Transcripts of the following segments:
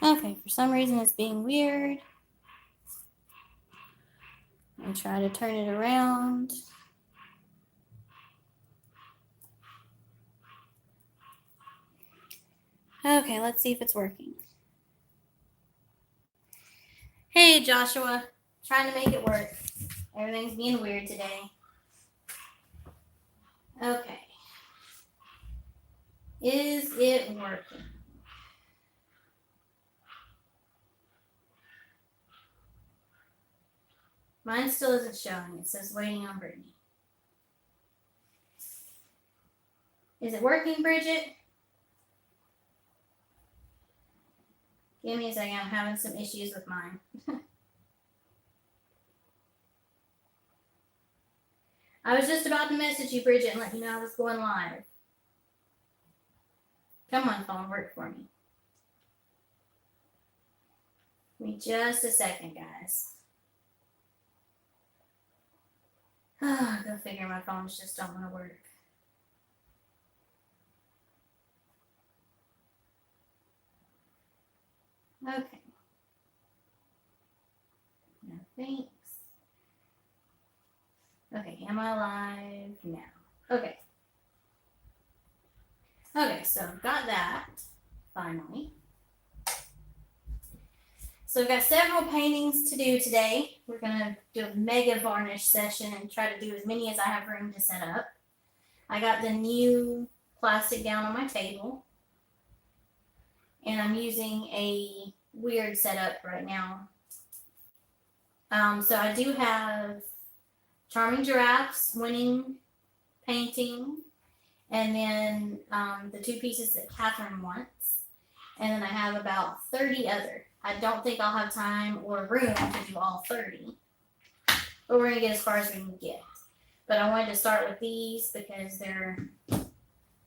Okay, for some reason it's being weird. And try to turn it around. Okay, let's see if it's working. Hey, Joshua. Trying to make it work. Everything's being weird today. Okay. Is it working? Mine still isn't showing. It says waiting on Brittany. Is it working, Bridget? Give me a second. I'm having some issues with mine. I was just about to message you, Bridget, and let you know I was going live. Come on, phone, work for me. Give me just a second, guys. Go figure, my phones just don't want to work. Okay. No thanks. Okay, am I live now? Okay. Okay, so I've got that, finally. So I've got several paintings to do today. We're gonna do a mega varnish session and try to do as many as I have room to set up. I got the new plastic down on my table. And I'm using a weird setup right now. So I do have Charming Giraffes winning painting, and then the two pieces that Catherine wants, and then I have about 30 other. I don't think I'll have time or room to do all 30, but we're gonna get as far as we can get. But I wanted to start with these because they're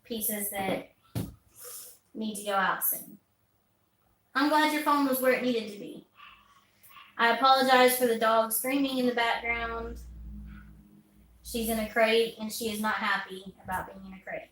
pieces that need to go out soon. I'm glad your phone was where it needed to be. I apologize for the dog screaming in the background. She's in a crate and she is not happy about being in a crate.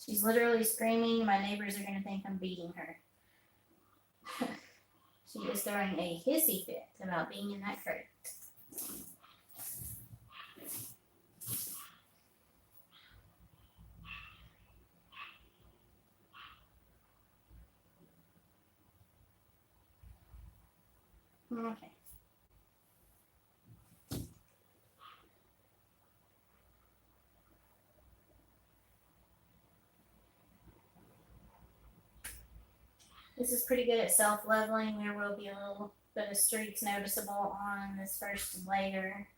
She's literally screaming. My neighbors are going to think I'm beating her. She is throwing a hissy fit about being in that crate. Okay. This is pretty good at self-leveling. There will be a little bit of streaks noticeable on this first layer.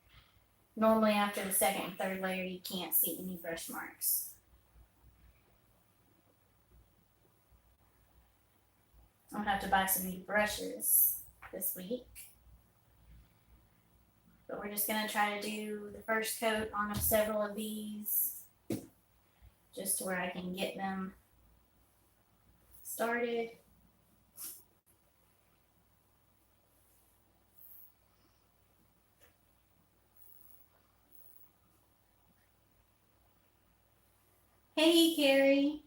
Normally after the second and third layer, you can't see any brush marks. I'll have to buy some new brushes this week. But we're just going to try to do the first coat on several of these just to where I can get them started. Hey, Carrie.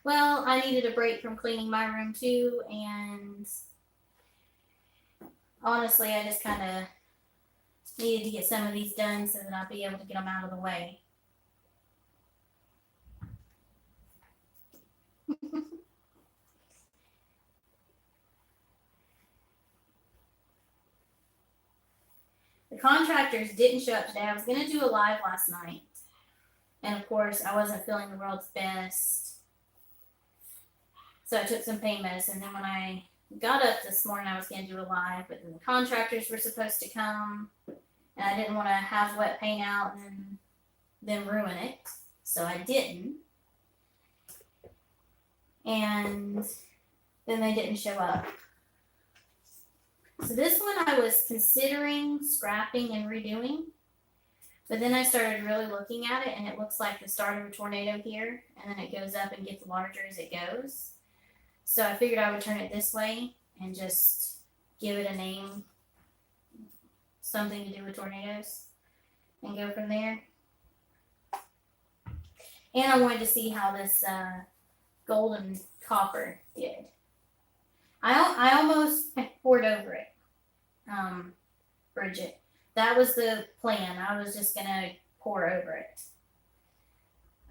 Well, I needed a break from cleaning my room too, and honestly, I just kind of needed to get some of these done so that I'll be able to get them out of the way. The contractors didn't show up today. I was going to do a live last night, and of course, I wasn't feeling the world's best. So I took some pain medicine. Then when I got up this morning, I was going to do a live, but then the contractors were supposed to come, and I didn't want to have wet paint out and then ruin it, so I didn't. And then they didn't show up. So this one I was considering scrapping and redoing, But then I started really looking at it, and it looks like the start of a tornado here, and then it goes up and gets larger as it goes. So I figured I would turn it this way and just give it a name, something to do with tornadoes, and go from there. And I wanted to see how this golden copper did. I almost poured over it, Bridget. That was the plan. I was just gonna pour over it.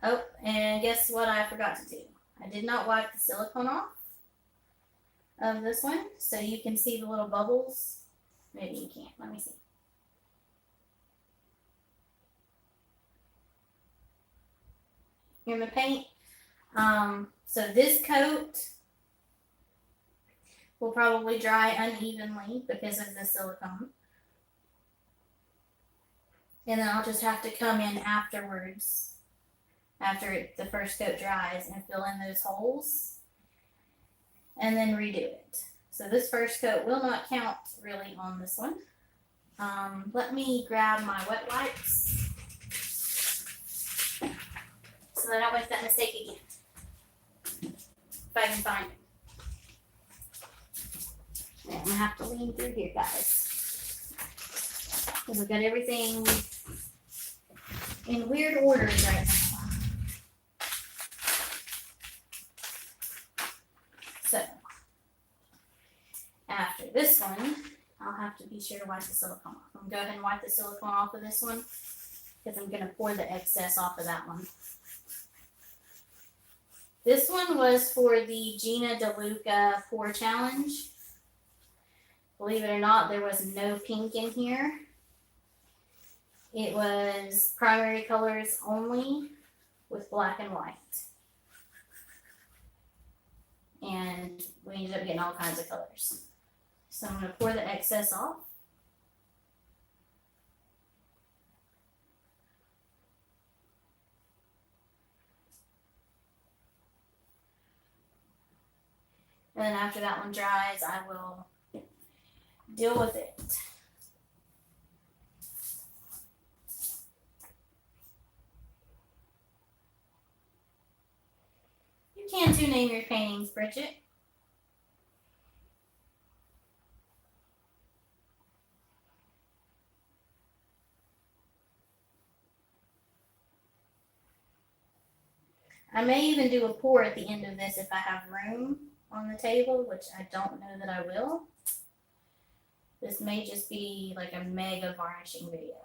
Oh, and guess what I forgot to do? I did not wipe the silicone off of this one, so you can see the little bubbles. Maybe you can't. Let me see. In the paint. So this coat will probably dry unevenly because of the silicone. And then I'll just have to come in afterwards, after the first coat dries, and fill in those holes and then redo it. So this first coat will not count really on this one. Let me grab my wet wipes so that I don't make that mistake again. If I can find it. I'm gonna have to lean through here, guys, because I've got everything in weird orders right now. So after this one, I'll have to be sure to wipe the silicone off. I'm gonna go ahead and wipe the silicone off of this one because I'm gonna pour the excess off of that one. This one was for the Gina DeLuca Pour Challenge. Believe it or not, there was no pink in here. It was primary colors only with black and white. And we ended up getting all kinds of colors. So I'm going to pour the excess off. And then after that one dries, I will deal with it. You can too name your paintings, Bridget. I may even do a pour at the end of this if I have room on the table, which I don't know that I will. This may just be like a mega varnishing video.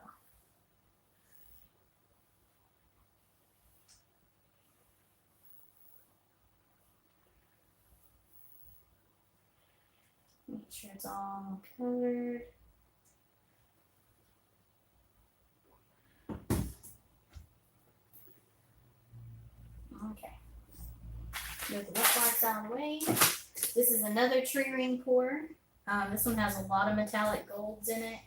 Make sure it's all covered. Okay. Get the wet wipes out of the way. This is another tree ring pour. This one has a lot of metallic golds in it.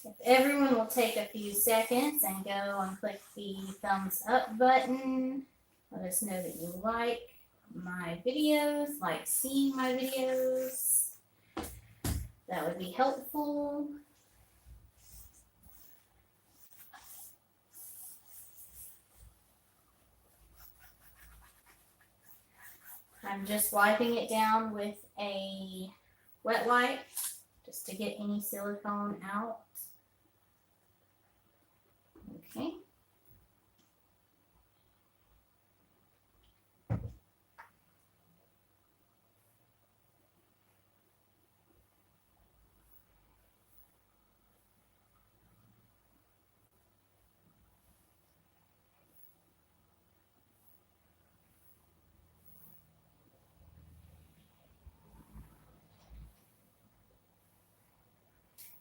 If everyone will take a few seconds and go and click the thumbs up button, let us know that you like my videos, like seeing my videos. That would be helpful. I'm just wiping it down with a wet wipe just to get any silicone out. Okay.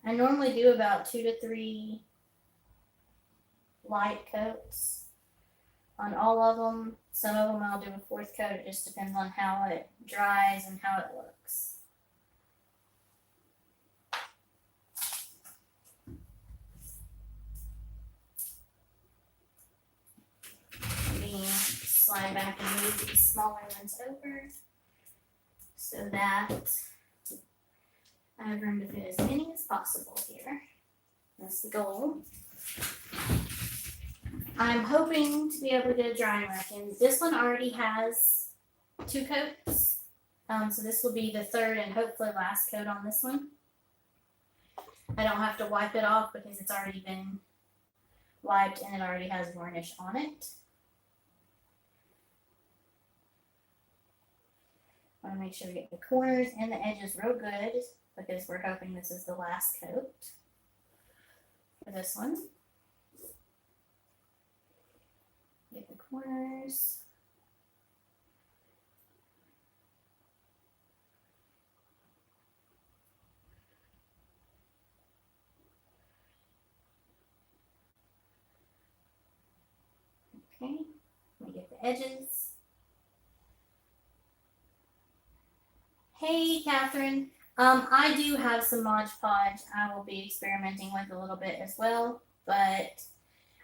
I normally do about 2 to 3 light coats on all of them. Some of them I'll do a 4th coat. It just depends on how it dries and how it looks. Let me slide back and move these smaller ones over so that I have room to fit as many as possible here. That's the goal. I'm hoping to be able to get a drying rack in. This one already has 2 coats. So this will be the 3rd and hopefully last coat on this one. I don't have to wipe it off because it's already been wiped and it already has varnish on it. I want to make sure we get the corners and the edges real good because we're hoping this is the last coat for this one. Get the corners. Okay, let me get the edges. Hey, Catherine. I do have some Mod Podge I will be experimenting with a little bit as well, but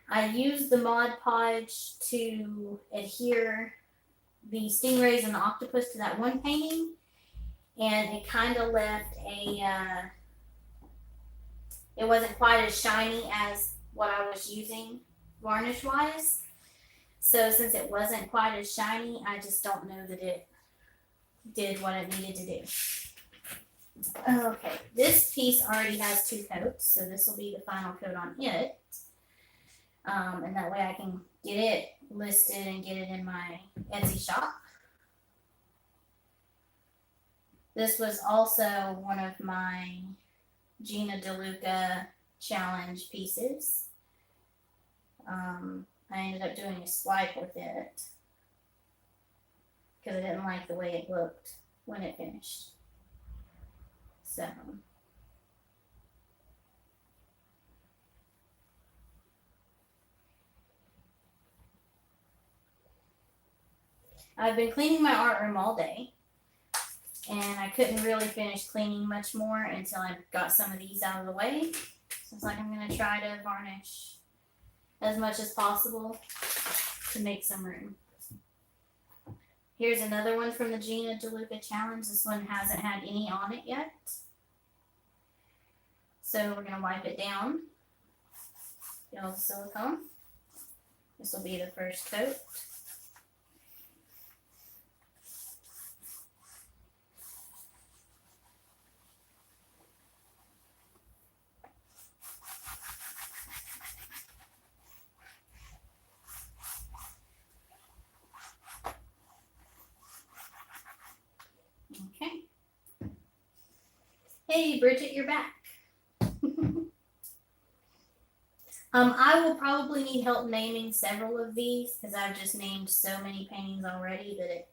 I used the Mod Podge to adhere the stingrays and the octopus to that one painting, and it kind of left a, it wasn't quite as shiny as what I was using varnish-wise. So since it wasn't quite as shiny, I just don't know that it did what it needed to do. Okay, this piece already has 2 coats, so this will be the final coat on it. And that way I can get it listed and get it in my Etsy shop. This was also one of my Gina DeLuca challenge pieces. I ended up doing a swipe with it because I didn't like the way it looked when it finished. So I've been cleaning my art room all day, and I couldn't really finish cleaning much more until I got some of these out of the way. So it's like I'm going to try to varnish as much as possible to make some room. Here's another one from the Gina DeLuca challenge. This one hasn't had any on it yet. So we're going to wipe it down. Get all the silicone. This will be the first coat. Okay. Hey, Bridget, you're back. I will probably need help naming several of these because I've just named so many paintings already that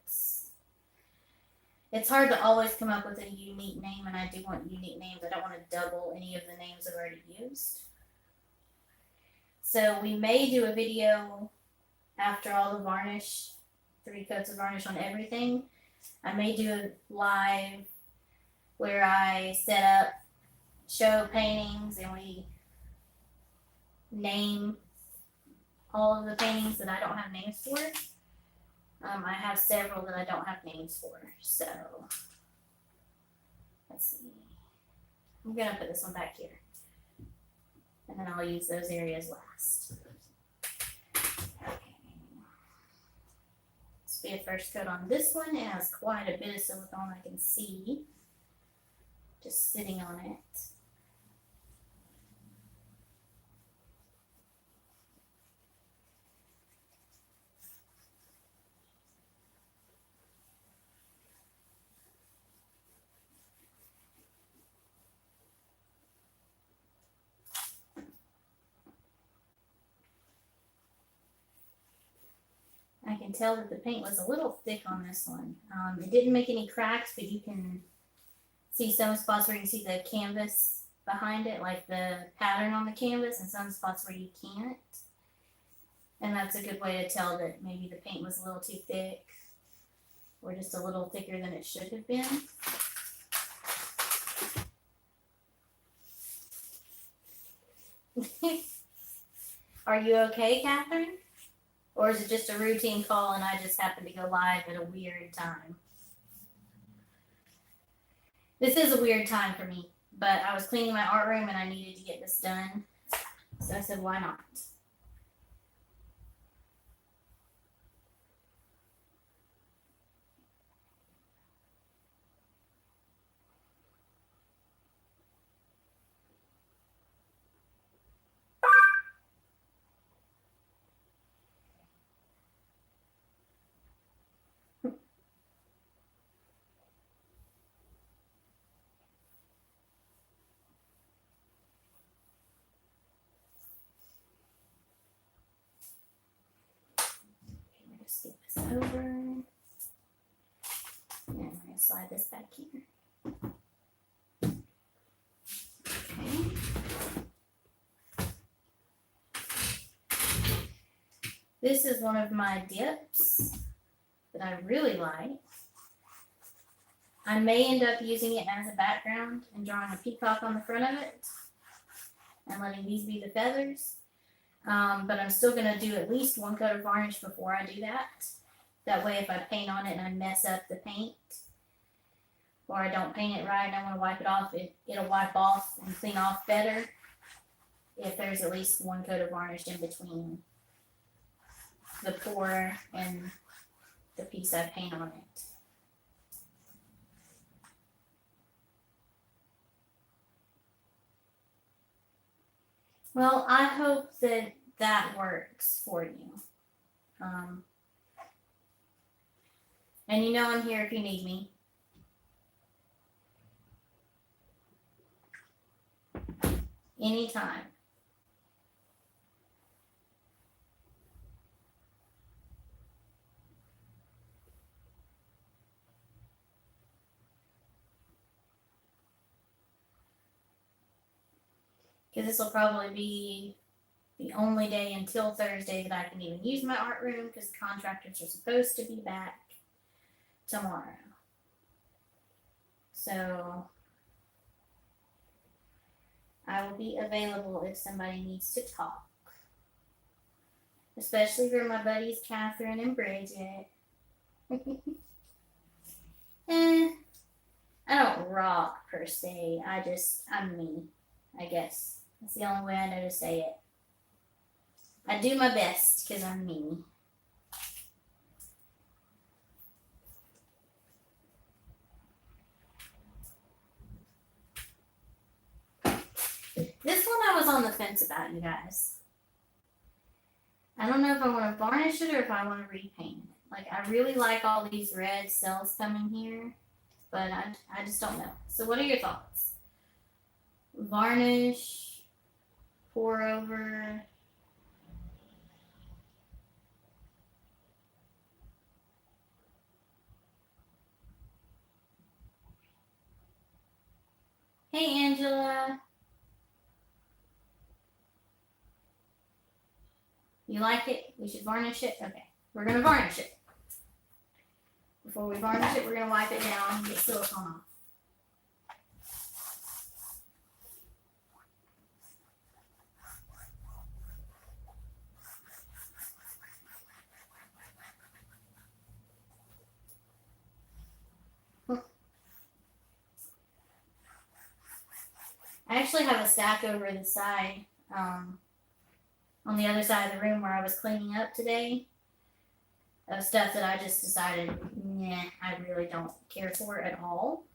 it's hard to always come up with a unique name, and I do want unique names. I don't want to double any of the names I've already used. So we may do a video after all the varnish, 3 coats of varnish on everything. I may do a live where I set up show paintings and we name all of the paintings that I don't have names for. I have several that I don't have names for, so let's see. I'm gonna put this one back here, and then I'll use those areas last. Okay. This will be a first coat on this one. It has quite a bit of silicone I can see just sitting on it. I can tell that the paint was a little thick on this one. It didn't make any cracks, but you can see some spots where you can see the canvas behind it, like the pattern on the canvas, and some spots where you can't. And that's a good way to tell that maybe the paint was a little too thick or just a little thicker than it should have been. Are you okay, Catherine? Or is it just a routine call and I just happened to go live at a weird time? This is a weird time for me, but I was cleaning my art room and I needed to get this done. So I said, why not? Just get this over. And we're going to slide this back here. Okay. This is one of my dips that I really like. I may end up using it as a background and drawing a peacock on the front of it and letting these be the feathers. But I'm still going to do at least one coat of varnish before I do that. That way if I paint on it and I mess up the paint or I don't paint it right and I want to wipe it off, it'll wipe off and clean off better if there's at least one coat of varnish in between the pour and the piece I paint on it. Well, I hope that that works for you. And you know I'm here if you need me. Anytime. Because this will probably be the only day until Thursday that I can even use my art room because the contractors are supposed to be back tomorrow. So I will be available if somebody needs to talk. Especially for my buddies Catherine and Bridget. I don't rock per se. I'm me, I guess. That's the only way I know to say it. I do my best because I'm me. This one I was on the fence about, you guys. I don't know if I want to varnish it or if I want to repaint it. Like, I really like all these red cells coming here, but I just don't know. So what are your thoughts? Varnish, pour over. Hey, Angela. You like it? We should varnish it? Okay, we're going to varnish it. Before we varnish it, we're going to wipe it down and get silicone off. I actually have a stack over the side, on the other side of the room where I was cleaning up today, of stuff that I just decided, nah, I really don't care for at all.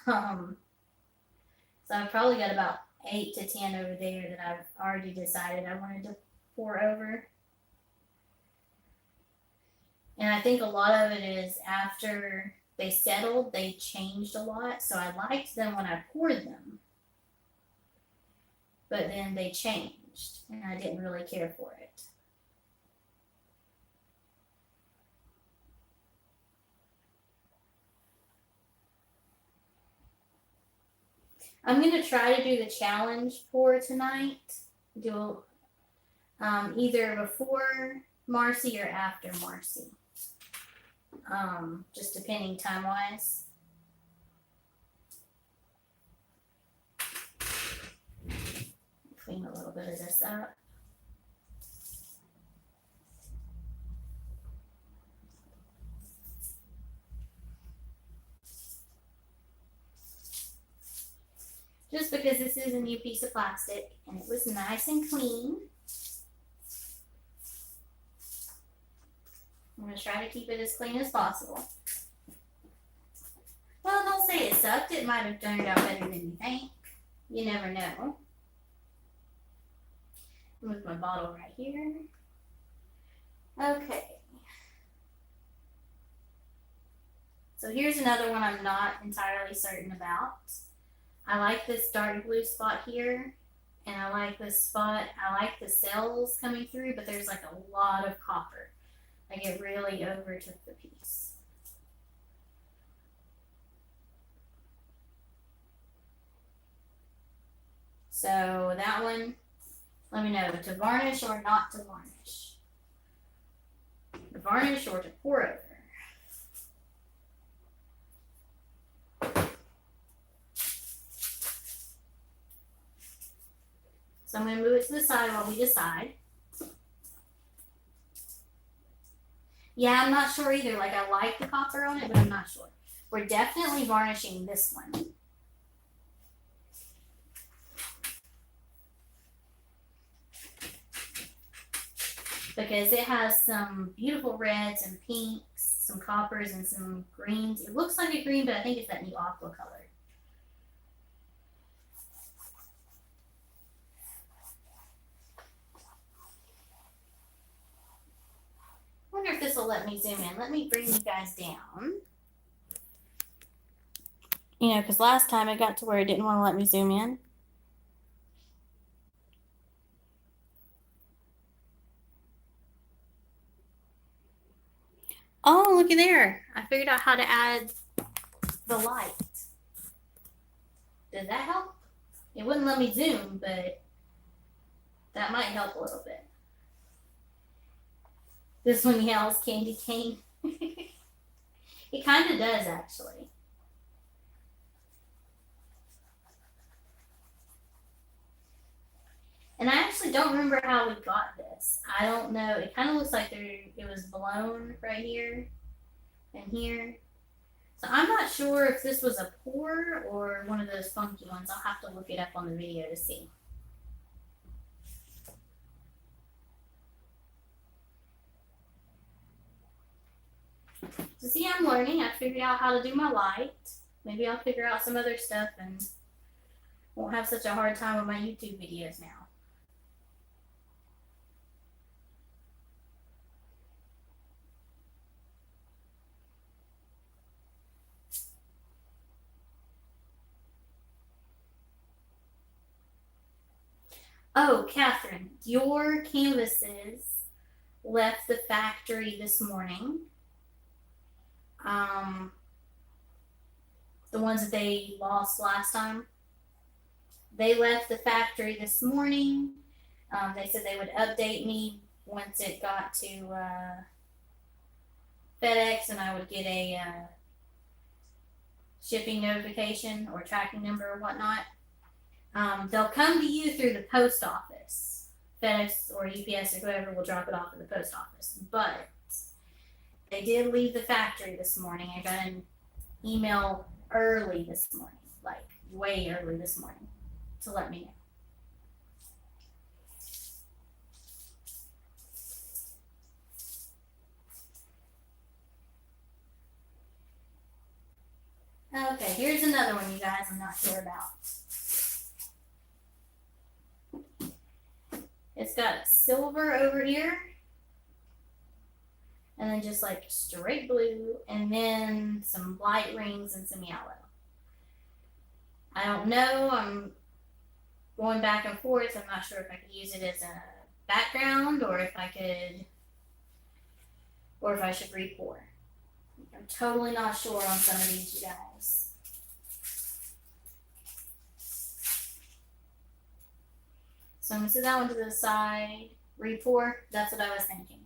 So I've probably got about 8 to 10 over there that I've already decided I wanted to pour over. And I think a lot of it is after they settled, they changed a lot. So I liked them when I poured them. But then they changed and I didn't really care for it. I'm going to try to do the challenge pour tonight. Do either before Marcy or after Marcy. Just depending time-wise. Clean a little bit of this up. just because this is a new piece of plastic and it was nice and clean. I'm going to try to keep it as clean as possible. Well, don't say it sucked. It might have turned out better than you think. You never know. Move my bottle right here. Okay. So here's another one I'm not entirely certain about. I like this dark blue spot here, and I like this spot. I like the cells coming through, but there's like a lot of copper. Like it really overtook the piece. So that one, let me know, to varnish or not to varnish. To varnish or to pour over. So I'm going to move it to the side while we decide. Yeah, I'm not sure either. Like, I like the copper on it, but I'm not sure. We're definitely varnishing this one. Because it has some beautiful reds and pinks, some coppers and some greens. It looks like a green, but I think it's that new aqua color. I wonder if this will let me zoom in. Let me bring you guys down. You know, because last time it got to where it didn't want to let me zoom in. Oh, looky there. I figured out how to add the light. Does that help? It wouldn't let me zoom, but that might help a little bit. This one yells candy cane. It kind of does, actually. And I actually don't remember how we got this. I don't know. It kind of looks like it was blown right here and here. So I'm not sure if this was a pour or one of those funky ones. I'll have to look it up on the video to see. So see, I'm learning. I figured out how to do my light. Maybe I'll figure out some other stuff and won't have such a hard time with my YouTube videos now. Oh, Catherine, your canvases left the factory this morning. The ones that they lost last time. They left the factory this morning. They said they would update me once it got to FedEx and I would get a shipping notification or tracking number or whatnot. They'll come to you through the post office. FedEx or UPS or whoever will drop it off at the post office. But they did leave the factory this morning. I got an email early this morning, like way early this morning, to let me know. Okay, here's another one, you guys, I'm not sure about. It's got silver over here, and then just like straight blue, and then some light rings and some yellow. I don't know, I'm going back and forth. I'm not sure if I could use it as a background or if I should re-pour. I'm totally not sure on some of these, you guys. So I'm going to set that one to the side, re-pour. That's what I was thinking.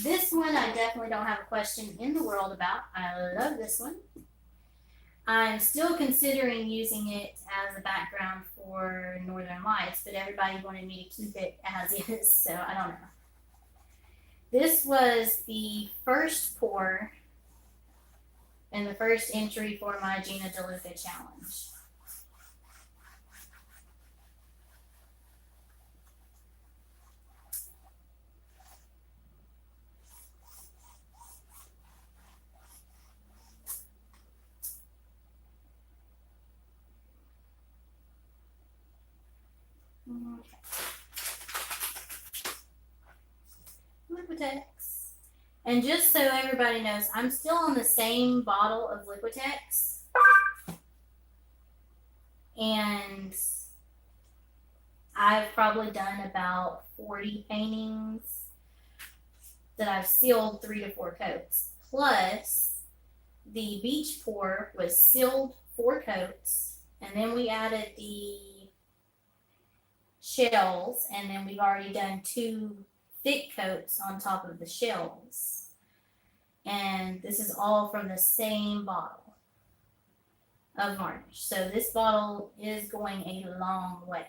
This one I definitely don't have a question in the world about. I love this one. I'm still considering using it as a background for Northern Lights, but everybody wanted me to keep it as is, so I don't know. This was the first pour, and in the first entry for my Gina DeLuca challenge. Liquitex. And just so everybody knows, I'm still on the same bottle of Liquitex. And I've probably done about 40 paintings that I've sealed 3 to 4 coats. Plus, the beach pour was sealed 4 coats. And then we added the shells. And then we've already done 2 thick coats on top of the shells. And this is all from the same bottle of varnish. So this bottle is going a long way.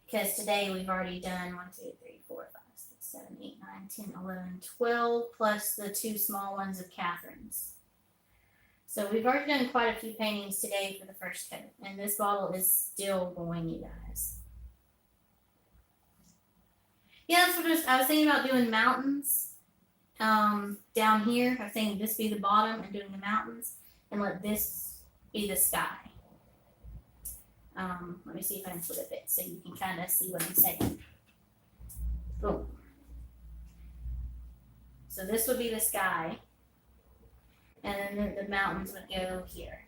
Because today we've already done 1, 2, 3, 4, 5, 6, 7, 8, 9, 10, 11, 12, plus the 2 small ones of Catherine's. So we've already done quite a few paintings today for the first coat. And this bottle is still going, you guys. Yeah, that's what I was thinking about doing mountains down here. I was thinking this be the bottom and doing the mountains and let this be the sky. Let me see if I can flip it so you can kind of see what I'm saying. Boom. So this would be the sky, and then the mountains would go here.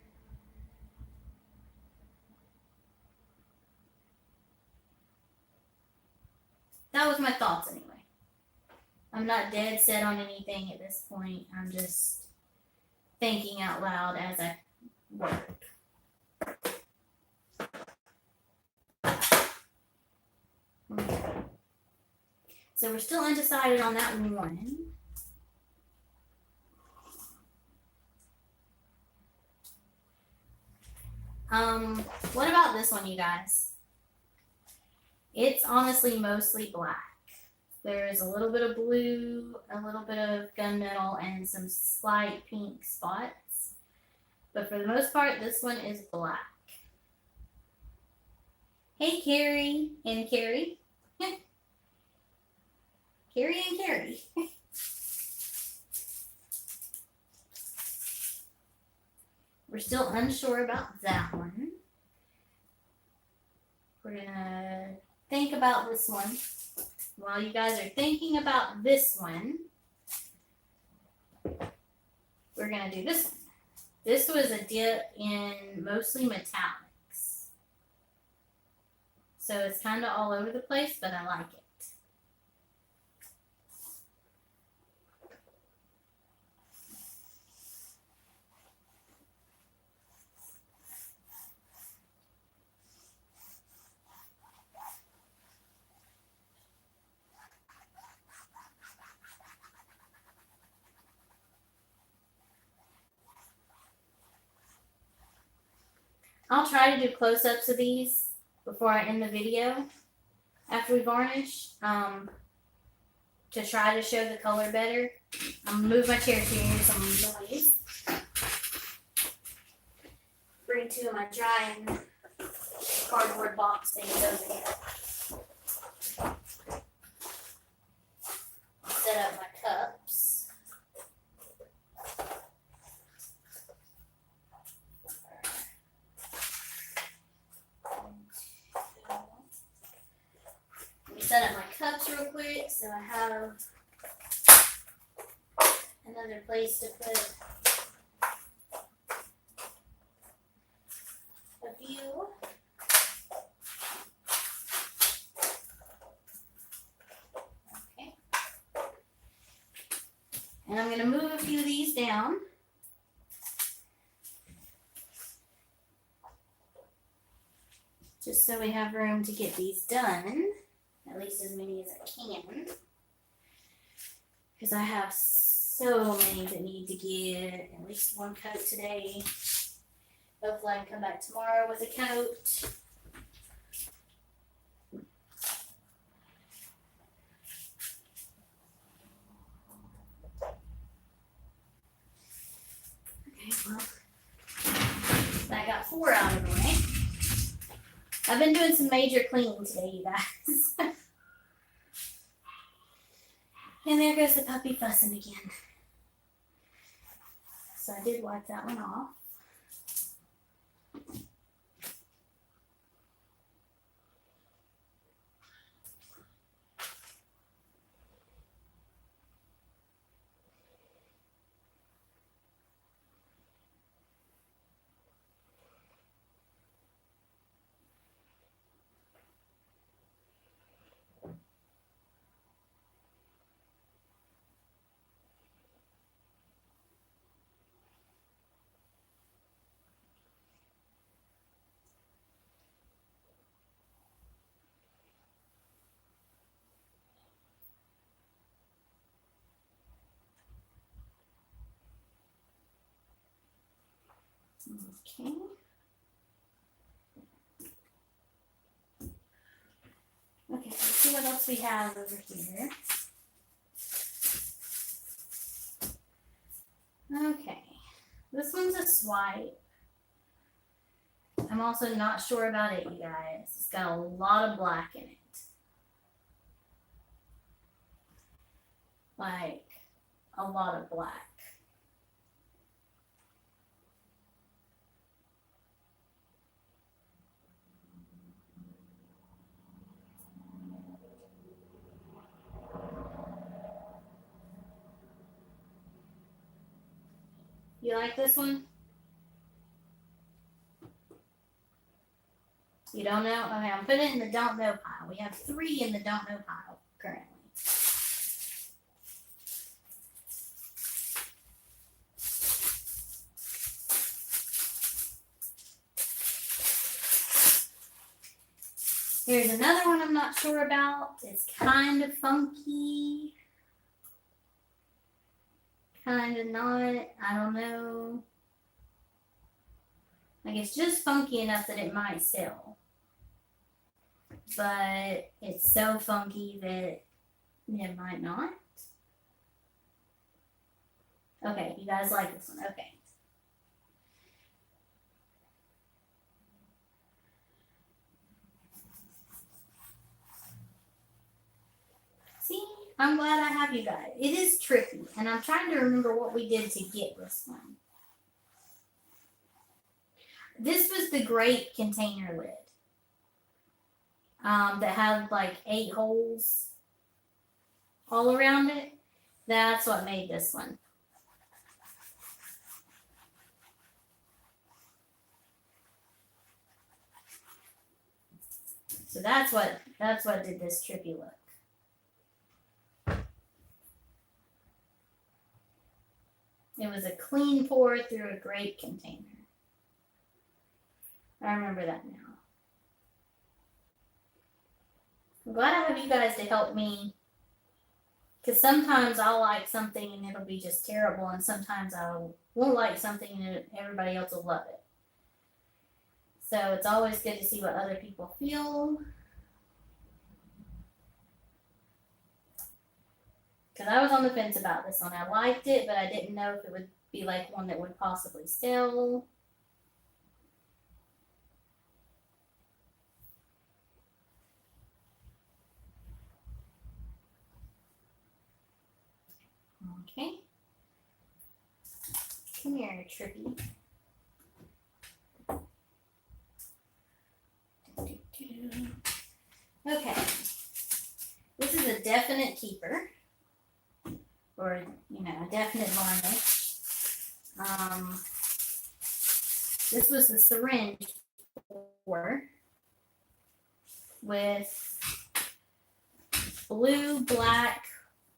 That was my thoughts anyway. I'm not dead set on anything at this point. I'm just thinking out loud as I work. So we're still undecided on that one. What about this one, you guys? It's honestly mostly black. There is a little bit of blue, a little bit of gunmetal, and some slight pink spots. But for the most part, this one is black. Hey, Carrie and Carrie. Carrie and Carrie. We're still unsure about that one. We're gonna think about this one. While you guys are thinking about this one, we're gonna do this one. This was a dip in mostly metallics. So it's kind of all over the place, but I like it. I'll try to do close-ups of these before I end the video after we varnish to try to show the color better. I'm going to move my chair so you can hear some noise. Bring 2 of my drying cardboard box things over here. Set up my cups. Set up my cups real quick so I have another place to put a few. Okay. And I'm going to move a few of these down. Just so we have room to get these done. At least as many as I can. Because I have so many that need to get at least 1 coat today. Hopefully I can come back tomorrow with a coat. I got 4 out of the way. I've been doing some major cleaning today, you guys. And there goes the puppy fussing again. So I did wipe that one off. Okay. Okay, let's see what else we have over here. Okay, this one's a swipe. I'm also not sure about it, you guys. It's got a lot of black in it. Like, a lot of black. You like this one? You don't know? Okay, I'm putting it in the don't know pile. We have 3 in the don't know pile currently. Here's another one I'm not sure about. It's kind of funky. Kind of not. I don't know. Like, it's just funky enough that it might sell. But it's so funky that it might not. Okay, you guys like this one. Okay. See, I'm glad I have you guys. It is tricky, and I'm trying to remember what we did to get this one. This was the grape container lid that had like 8 holes all around it. That's what made this one. So that's what did this trippy look. It was a clean pour through a grape container. I remember that now. I'm glad I have you guys to help me, because sometimes I'll like something and it'll be just terrible, and sometimes I won't like something and everybody else will love it. So it's always good to see what other people feel. Because I was on the fence about this one. I liked it, but I didn't know if it would be like one that would possibly sell. Okay. Come here, Trippy. Okay. This is a definite keeper. Or, you know, a definite varnish. This was the syringe pour with blue, black,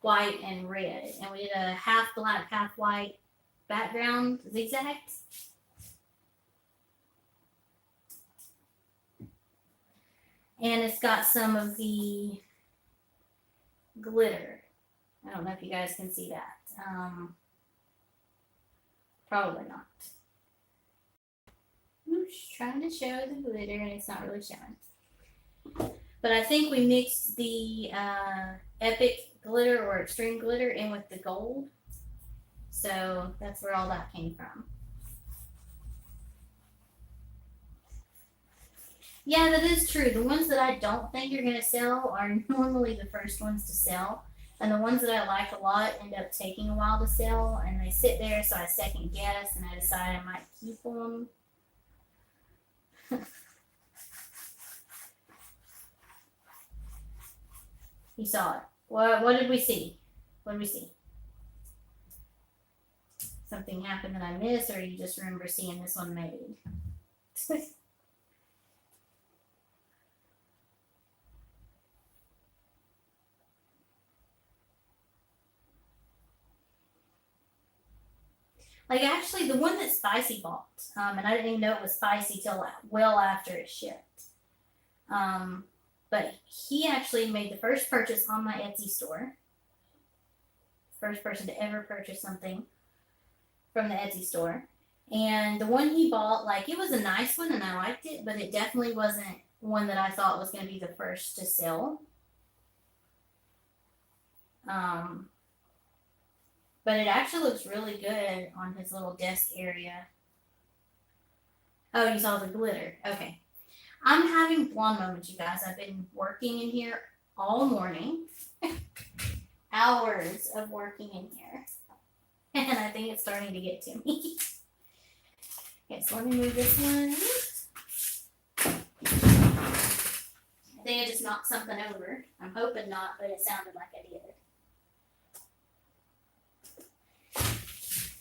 white, and red. And we did a half black, half white background zigzag. And it's got some of the glitter. I don't know if you guys can see that. Probably not. Oops, trying to show the glitter and it's not really showing. But I think we mixed the epic glitter or extreme glitter in with the gold. So that's where all that came from. Yeah, that is true. The ones that I don't think are gonna sell are normally the first ones to sell. And the ones that I like a lot end up taking a while to sell, and they sit there, so I second guess, and I decide I might keep them. You saw it. What did we see? What did we see? Something happened that I missed, or you just remember seeing this one made? Like, actually, the one that Spicy bought, and I didn't even know it was spicy till well after it shipped. But he actually made the first purchase on my Etsy store. First person to ever purchase something from the Etsy store. And the one he bought, like, it was a nice one and I liked it, but it definitely wasn't one that I thought was going to be the first to sell. But it actually looks really good on his little desk area. Oh, you saw the glitter. Okay. I'm having blonde moments, you guys. I've been working in here all morning. Hours of working in here. And I think it's starting to get to me. Okay, so let me move this one. I think I just knocked something over. I'm hoping not, but it sounded like I did.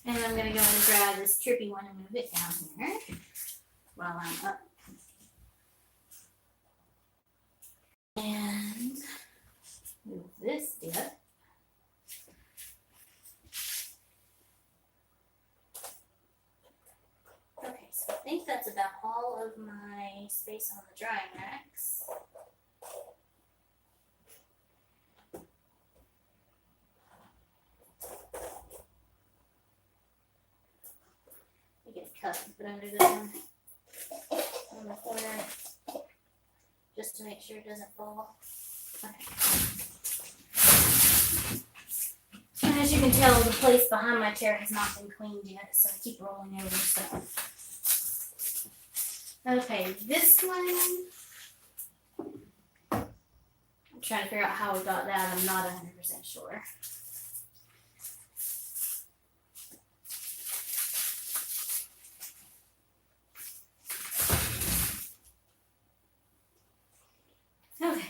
And I'm going to go and grab this trippy one and move it down here while I'm up. And move this dip. Okay, so I think that's about all of my space on the drying racks. I get a cup and put under this one on the corner just to make sure it doesn't fall. Okay. And as you can tell, the place behind my chair has not been cleaned yet, so I keep rolling over stuff. Okay, this one, I'm trying to figure out how we got that. I'm not 100% sure. Okay.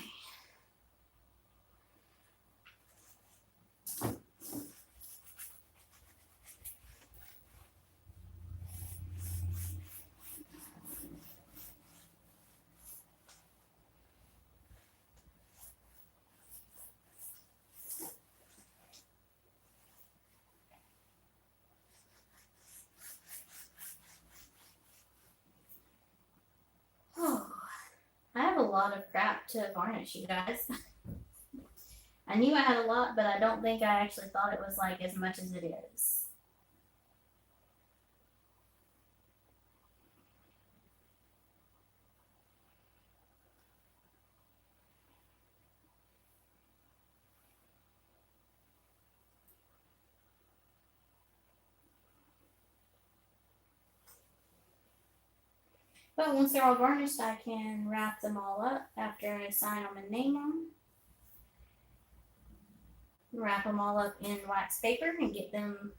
I have a lot of crap to varnish, you guys. I knew I had a lot, but I don't think I actually thought it was like as much as it is. But once they're all varnished, I can wrap them all up after I sign them and name them. Wrap them all up in wax paper and get them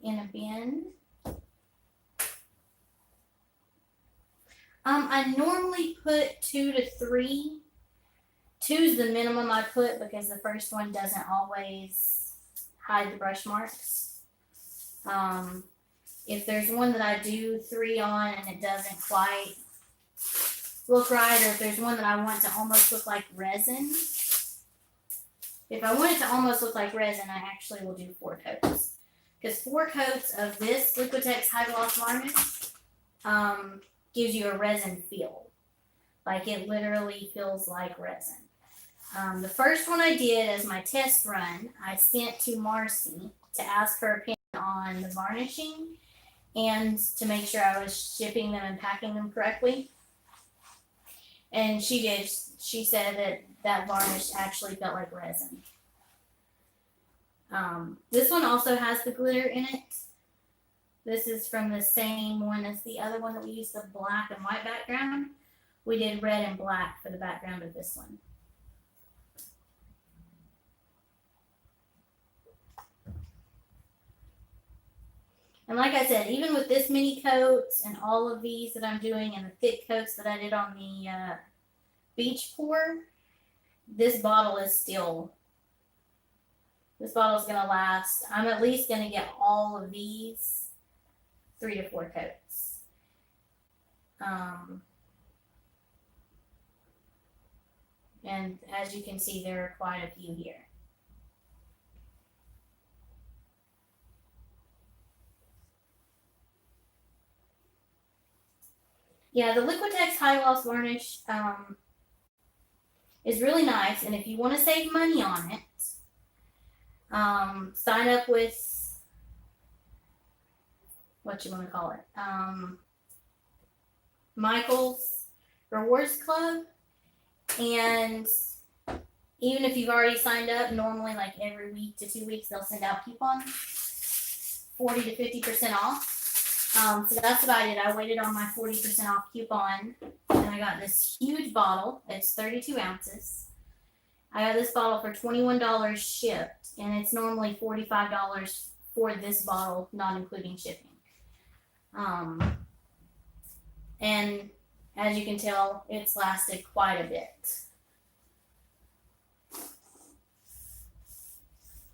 in a bin. I normally put 2 to 3. 2 is the minimum I put because the first one doesn't always hide the brush marks. If there's one that I do 3 on and it doesn't quite look right, or if there's one that I want to almost look like resin, if I want it to almost look like resin, I actually will do 4 coats. Because 4 coats of this Liquitex High Gloss Varnish gives you a resin feel. Like it literally feels like resin. The first one I did as my test run, I sent to Marcy to ask her opinion on the varnishing and to make sure I was shipping them and packing them correctly. And she did. She said that varnish actually felt like resin. This one also has the glitter in it. This is from the same one as the other one that we used, the black and white background. We did red and black for the background of this one. And like I said, even with this many coats and all of these that I'm doing and the thick coats that I did on the beach pour, this bottle is going to last. I'm at least going to get all of these 3 to 4 coats. And as you can see, there are quite a few here. Yeah, the Liquitex High Gloss Varnish is really nice, and if you want to save money on it, sign up with what you want to call it, Michael's Rewards Club, and even if you've already signed up, normally like every week to 2 weeks they'll send out coupons, 40 to 50% off. So that's what I did. I waited on my 40% off coupon, and I got this huge bottle. It's 32 ounces. I got this bottle for $21 shipped, and it's normally $45 for this bottle, not including shipping. And as you can tell, it's lasted quite a bit.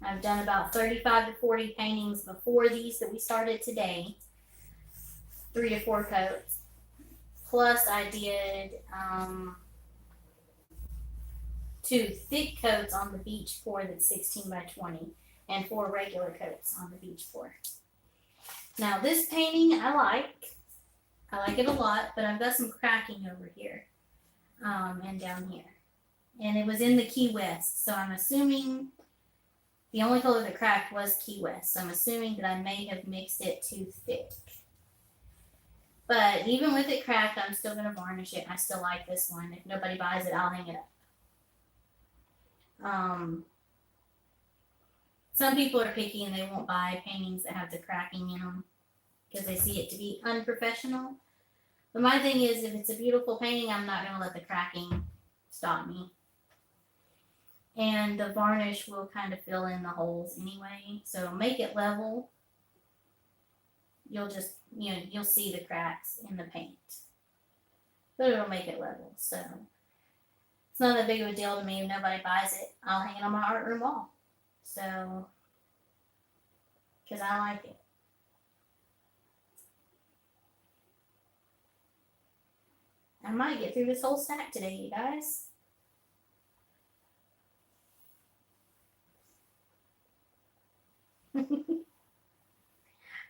I've done about 35 to 40 paintings before these that we started today. 3 to 4 coats. Plus I did 2 thick coats on the beach pour that's 16 by 20 and 4 regular coats on the beach pour. Now this painting I like it a lot, but I've got some cracking over here and down here. And it was in the Key West, so I'm assuming the only color that cracked was Key West. So I'm assuming that I may have mixed it too thick. But even with it cracked, I'm still going to varnish it. I still like this one. If nobody buys it, I'll hang it up. Some people are picky and they won't buy paintings that have the cracking in them because they see it to be unprofessional. But my thing is, if it's a beautiful painting, I'm not going to let the cracking stop me. And the varnish will kind of fill in the holes anyway. So make it level. You'll just, you'll see the cracks in the paint. But it'll make it level. So it's not that big of a deal to me. If nobody buys it, I'll hang it on my art room wall. So, because I like it. I might get through this whole stack today, you guys.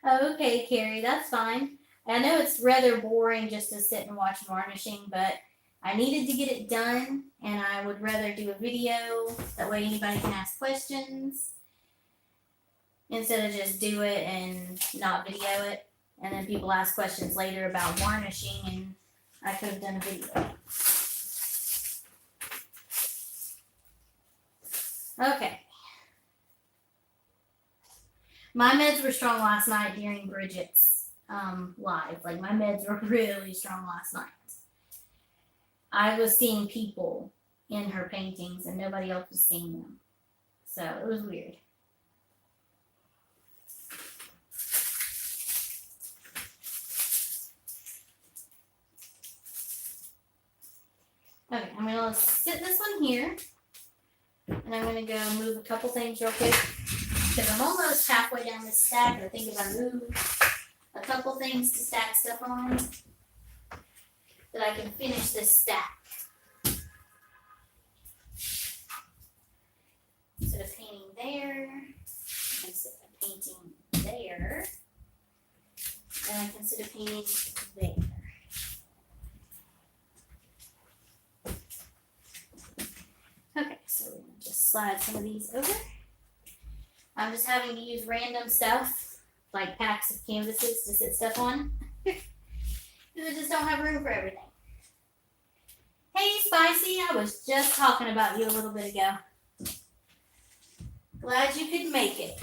Okay, Carrie, that's fine. I know it's rather boring just to sit and watch varnishing, but I needed to get it done, and I would rather do a video. That way anybody can ask questions instead of just do it and not video it. And then people ask questions later about varnishing, and I could have done a video. Okay. My meds were strong last night during Bridget's live. Like, my meds were really strong last night. I was seeing people in her paintings and nobody else was seeing them. So it was weird. Okay, I'm going to sit this one here. And I'm going to go move a couple things real quick. Because I'm almost halfway down this stack. I think if I move a couple things to stack stuff on, that I can finish this stack. Instead of painting there, instead of painting there, and I consider painting there. Okay, so we're going to just slide some of these over. I'm just having to use random stuff, like packs of canvases to sit stuff on. Because I just don't have room for everything. Hey, Spicy, I was just talking about you a little bit ago. Glad you could make it.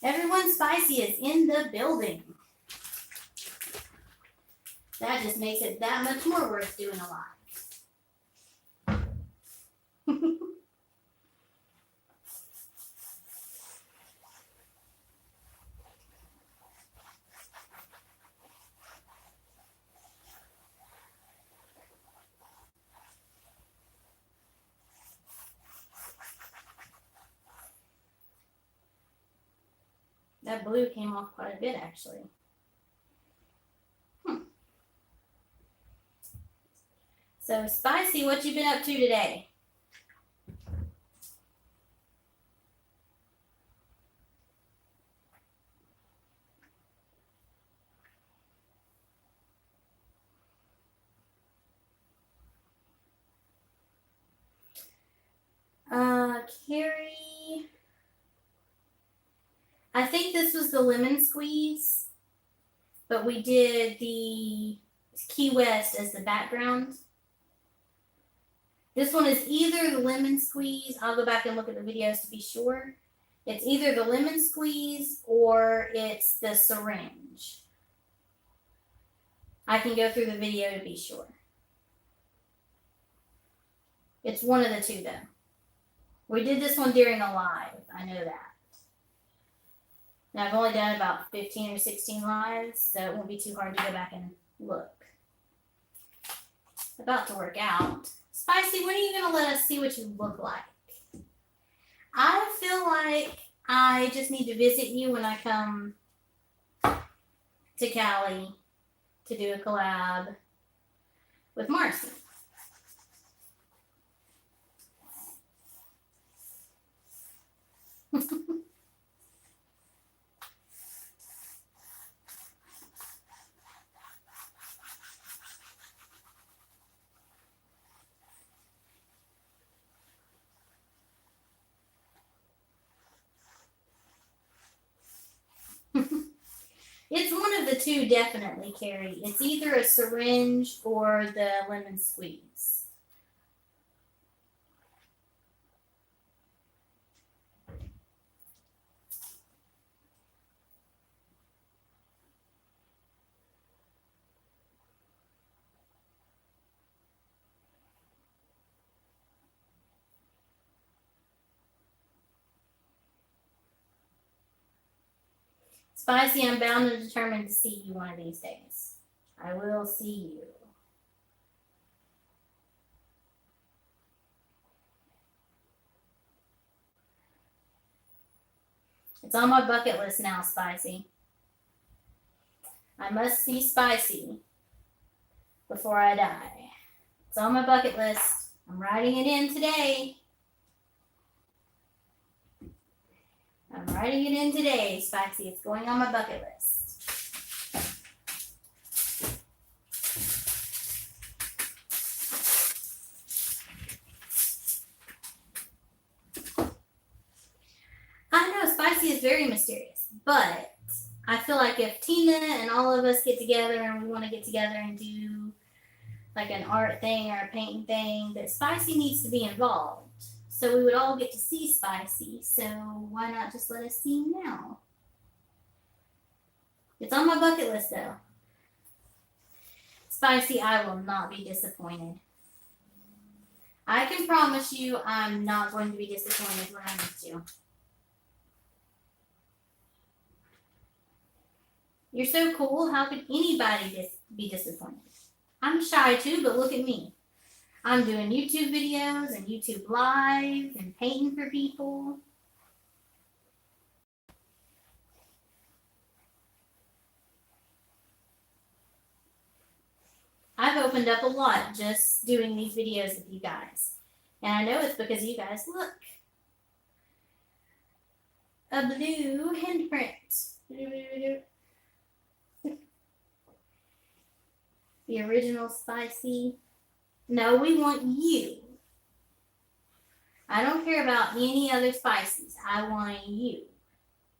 Everyone spicy is in the building. That just makes it that much more worth doing a live. That blue came off quite a bit, actually. So, Spicy, what you been up to today? Carrie, I think this was the lemon squeeze, but we did the Key West as the background. This one is either the lemon squeeze. I'll go back and look at the videos to be sure. It's either the lemon squeeze or it's the syringe. I can go through the video to be sure. It's one of the two, though. We did this one during a live. I know that. Now, I've only done about 15 or 16 lives, so it won't be too hard to go back and look. About to work out. Spicy, when are you going to let us see what you look like? I feel like I just need to visit you when I come to Cali to do a collab with Marcy. It's one of the two, definitely, Carrie. It's either a syringe or the lemon squeeze. Spicy, I'm bound and determined to see you one of these days. I will see you. It's on my bucket list now, Spicy. I must see Spicy before I die. It's on my bucket list. I'm writing it in today. I'm writing it in today, Spicy. It's going on my bucket list. I know Spicy is very mysterious, but I feel like if Tina and all of us get together and we want to get together and do like an art thing or a painting thing, that Spicy needs to be involved. So we would all get to see Spicy. So why not just let us see him now? It's on my bucket list, though. Spicy, I will not be disappointed. I can promise you I'm not going to be disappointed when I meet you. You're so cool. How could anybody be disappointed? I'm shy too, but look at me. I'm doing YouTube videos and YouTube Live and painting for people. I've opened up a lot just doing these videos with you guys. And I know it's because you guys look. A blue handprint. The original Spicy. No, we want you. I don't care about any other Spices. I want you.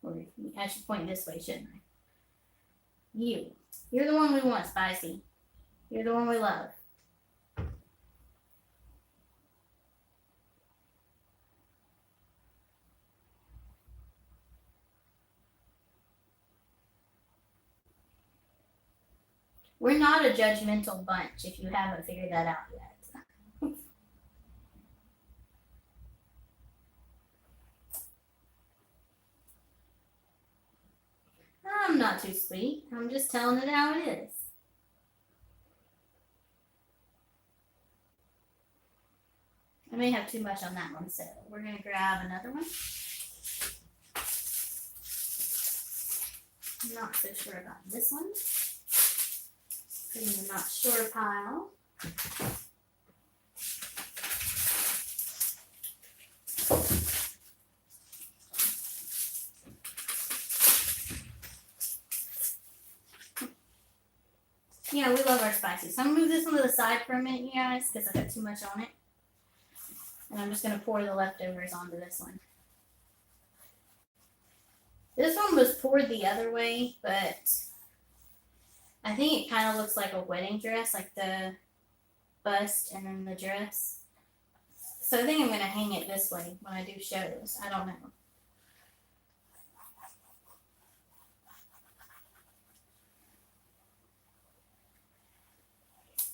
Or I should point this way, shouldn't I? You. You're the one we want, Spicy. You're the one we love. We're not a judgmental bunch if you haven't figured that out yet. I'm not too sweet. I'm just telling it how it is. I may have too much on that one, so we're going to grab another one. I'm not so sure about this one. Put in the not sure pile. Yeah, we love our spicy. So I'm going to move this one to the side for a minute, you guys, because I've got too much on it. And I'm just going to pour the leftovers onto this one. This one was poured the other way, but I think it kind of looks like a wedding dress, like the bust and then the dress. So I think I'm going to hang it this way when I do shows. I don't know.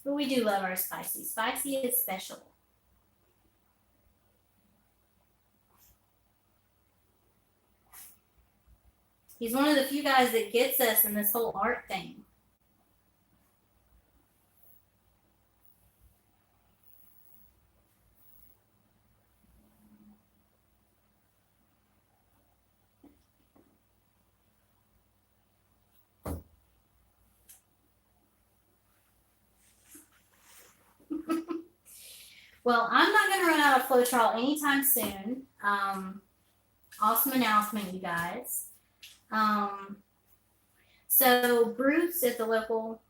But we do love our spicy. Spicy is special. He's one of the few guys that gets us in this whole art thing. Well, I'm not going to run out of Floetrol anytime soon. Awesome announcement, you guys. So Bruce at the local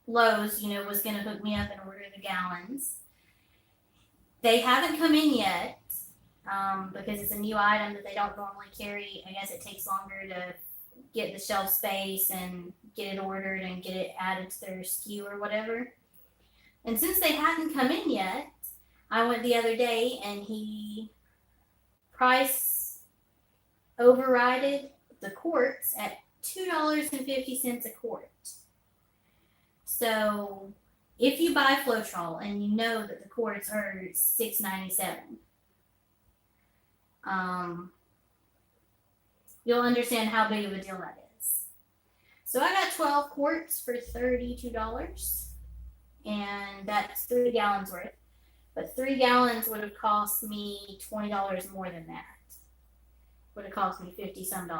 Lowe's, was going to hook me up and order the gallons. They haven't come in yet because it's a new item that they don't normally carry. I guess it takes longer to get the shelf space and get it ordered and get it added to their SKU or whatever. And since they hadn't come in yet, I went the other day and he price overrided the quarts at $2.50 a quart. So if you buy Floetrol and you know that the quarts are $6.97, you'll understand how big of a deal that is. So I got 12 quarts for $32. And that's 3 gallons worth. But 3 gallons would have cost me $20 more than that. Would have cost me $50-some.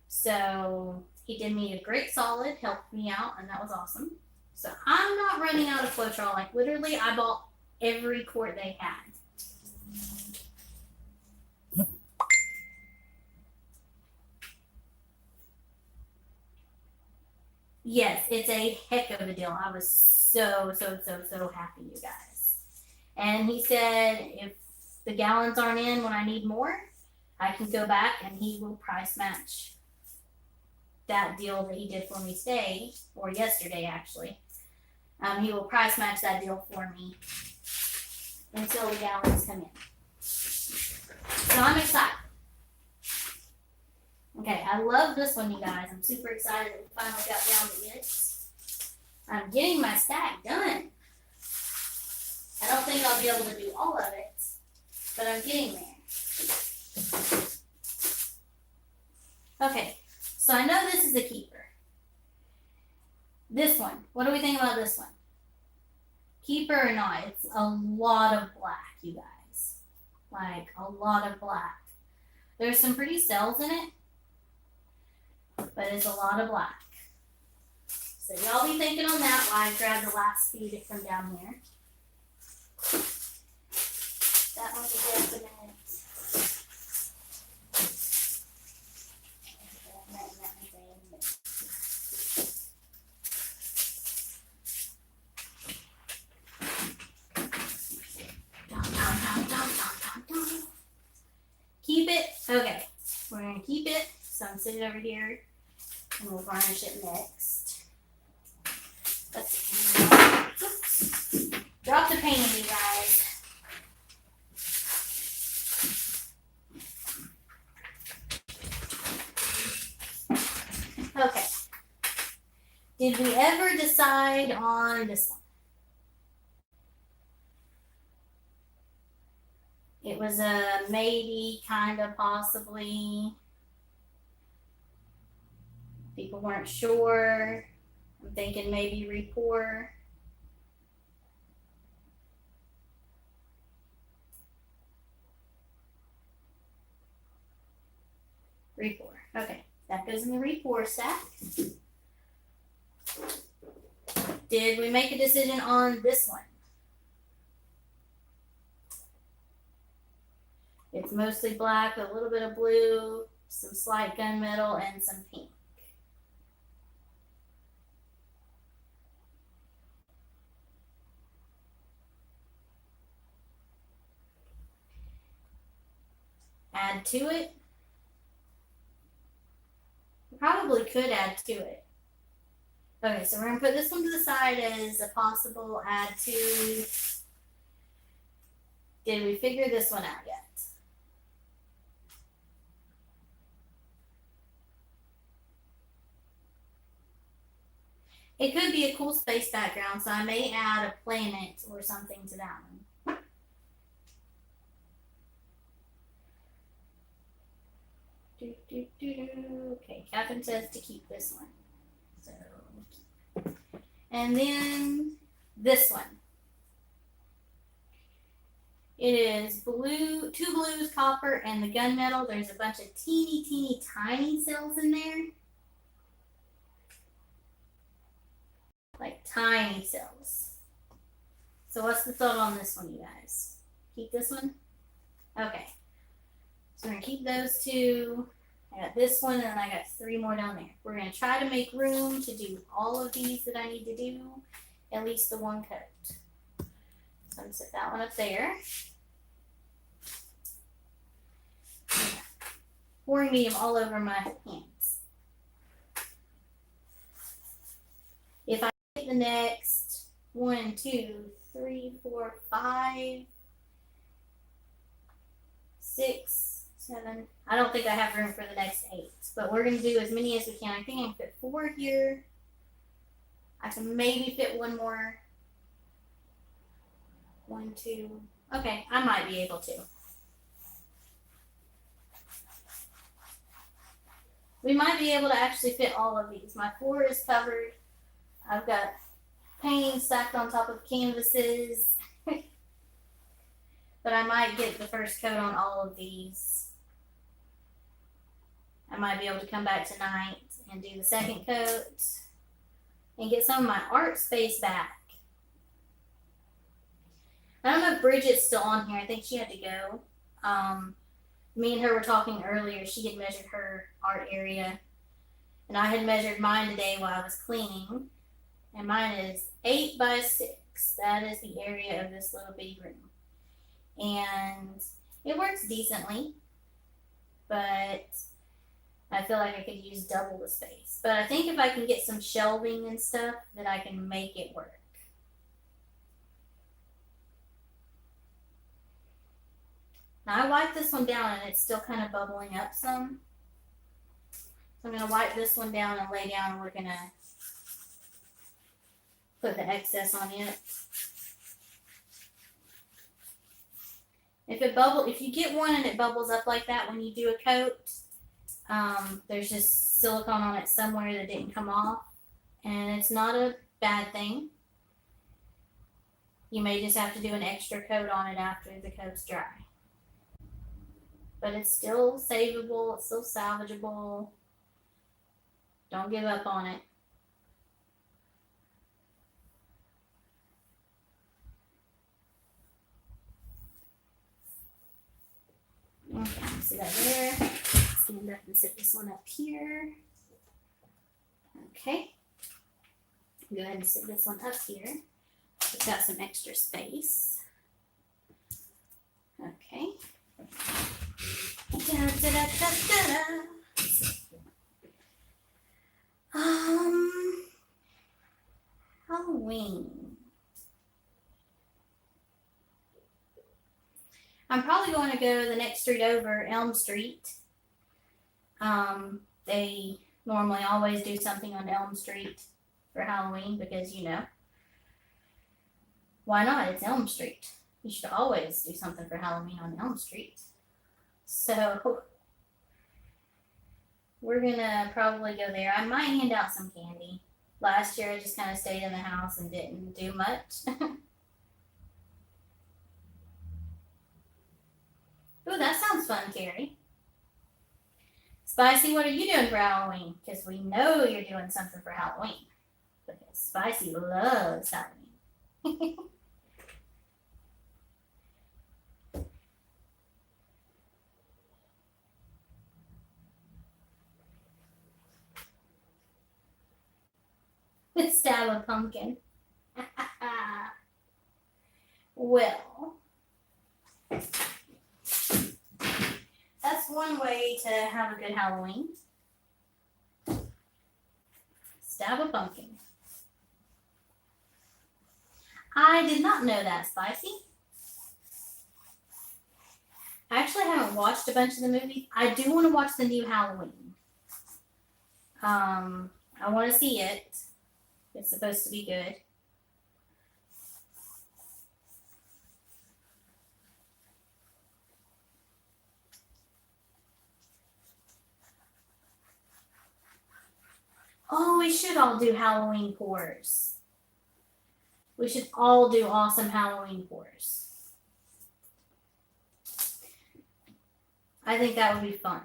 So he did me a great solid, helped me out, and that was awesome. So I'm not running out of Floetrol. Like literally, I bought every quart they had. Yes, it's a heck of a deal. I was so happy, you guys. And he said if the gallons aren't in when I need more, I can go back and he will price match that deal that he did for me today, or yesterday actually. He will price match that deal for me until the gallons come in. So I'm excited. Okay, I love this one, you guys. I'm super excited that we finally got down to it. I'm getting my stack done. I don't think I'll be able to do all of it, but I'm getting there. Okay, so I know this is a keeper. This one, what do we think about this one? Keeper or not, it's a lot of black, you guys. Like, a lot of black. There's some pretty cells in it, but it's a lot of black. So y'all be thinking on that while I grab the last feed from down here. That one's a definite. Keep it. Okay, we're gonna keep it. So I'm sitting over here, and we'll varnish it next. Let's see. Oops. Drop the painting, you guys. Okay. Did we ever decide on this one? It was a maybe, kind of, possibly. People weren't sure. I'm thinking maybe re-pour. Re-pour. Okay, that goes in the re-pour stack. Did we make a decision on this one? It's mostly black, a little bit of blue, some slight gunmetal, and some pink. Add to it. Probably could add to it. Okay, so we're going to put this one to the side as a possible add to. Did we figure this one out yet? It could be a cool space background, so I may add a planet or something to that one. Okay, Catherine says to keep this one. So, and then this one. It is blue, 2 blues, copper, and the gunmetal. There's a bunch of teeny tiny cells in there. Like tiny cells. So what's the thought on this one, you guys? Keep this one? Okay. So we're going to keep those 2. I got this one, and then I got 3 more down there. We're going to try to make room to do all of these that I need to do, at least the one coat. So I'm going to set that one up there. Pouring medium all over my hands. If I get the next 1, 2, 3, 4, 5, 6, 7. I don't think I have room for the next 8, but we're going to do as many as we can. I think I can fit 4 here. I can maybe fit 1 more. 1, 2. Okay, I might be able to. We might be able to actually fit all of these. My floor is covered. I've got painting stacked on top of canvases. But I might get the first coat on all of these. I might be able to come back tonight and do the second coat and get some of my art space back. I don't know if Bridget's still on here. I think she had to go. Me and her were talking earlier. She had measured her art area, and I had measured mine today while I was cleaning, and mine is 8 by 6. That is the area of this little bitty room, and it works decently, but I feel like I could use double the space. But I think if I can get some shelving and stuff, that I can make it work. Now I wiped this one down and it's still kind of bubbling up some. So I'm going to wipe this one down and lay down, and we're going to put the excess on it. If you get one and it bubbles up like that when you do a coat, there's just silicone on it somewhere that didn't come off, and it's not a bad thing. You may just have to do an extra coat on it after the coat's dry. But it's still savable, it's still salvageable. Don't give up on it. Okay, see that there. Stand up and sit this one up here. Okay. Go ahead and sit this one up here. It's got some extra space. Okay. Da, da, da, da, da, da. Halloween. I'm probably going to go the next street over, Elm Street. They normally always do something on Elm Street. for Halloween because, why not? It's Elm Street. You should always do something for Halloween on Elm Street. So we're gonna probably go there. I might hand out some candy. Last year I just kind of stayed in the house and didn't do much. Ooh, that sounds fun, Carrie. Spicy, what are you doing for Halloween? Because we know you're doing something for Halloween. Because Spicy loves Halloween. Stab a pumpkin. Well, that's one way to have a good Halloween. Stab a pumpkin. I did not know that, Spicy. I actually haven't watched a bunch of the movies. I do want to watch the new Halloween. I want to see it. It's supposed to be good. Oh, we should all do Halloween pours. We should all do awesome Halloween pours. I think that would be fun.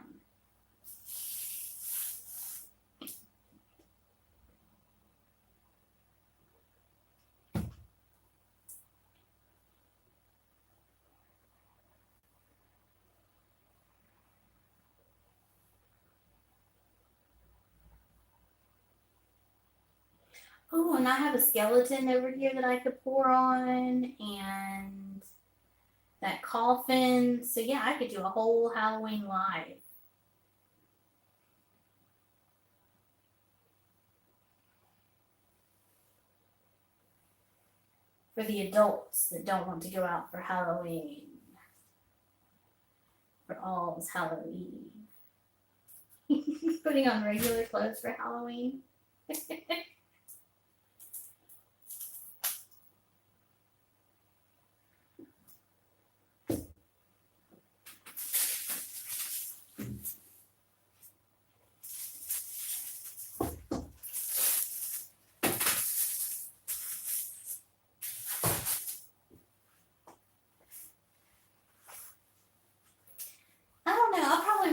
Oh, and I have a skeleton over here that I could pour on, and that coffin. So yeah, I could do a whole Halloween live. For the adults that don't want to go out for Halloween. For All's Halloween. Putting on regular clothes for Halloween.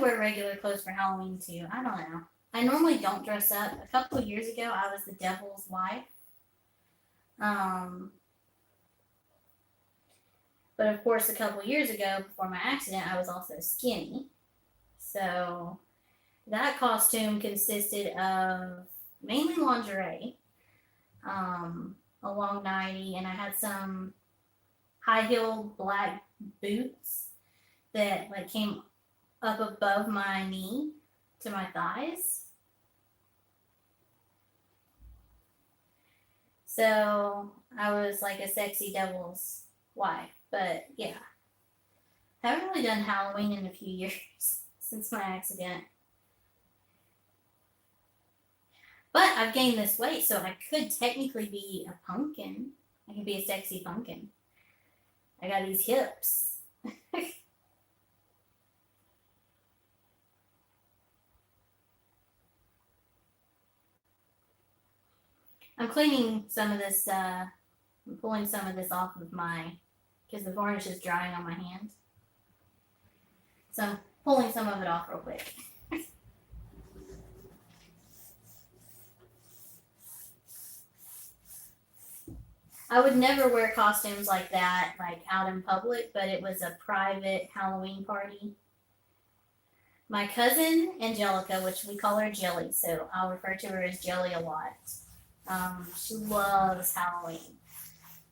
Wear regular clothes for Halloween too. I don't know. I normally don't dress up. A couple of years ago, I was the devil's wife. But of course, a couple of years ago, before my accident, I was also skinny. So that costume consisted of mainly lingerie, a long nightie, and I had some high-heeled black boots that came up above my knee to my thighs. So I was like a sexy devil's wife. But yeah, I haven't really done Halloween in a few years since my accident. But I've gained this weight, so I could technically be a pumpkin. I could be a sexy pumpkin. I got these hips. I'm cleaning some of this, I'm pulling some of this off of because the varnish is drying on my hand. So I'm pulling some of it off real quick. I would never wear costumes like that, out in public, but it was a private Halloween party. My cousin, Angelica, which we call her Jelly, so I'll refer to her as Jelly a lot. She loves Halloween.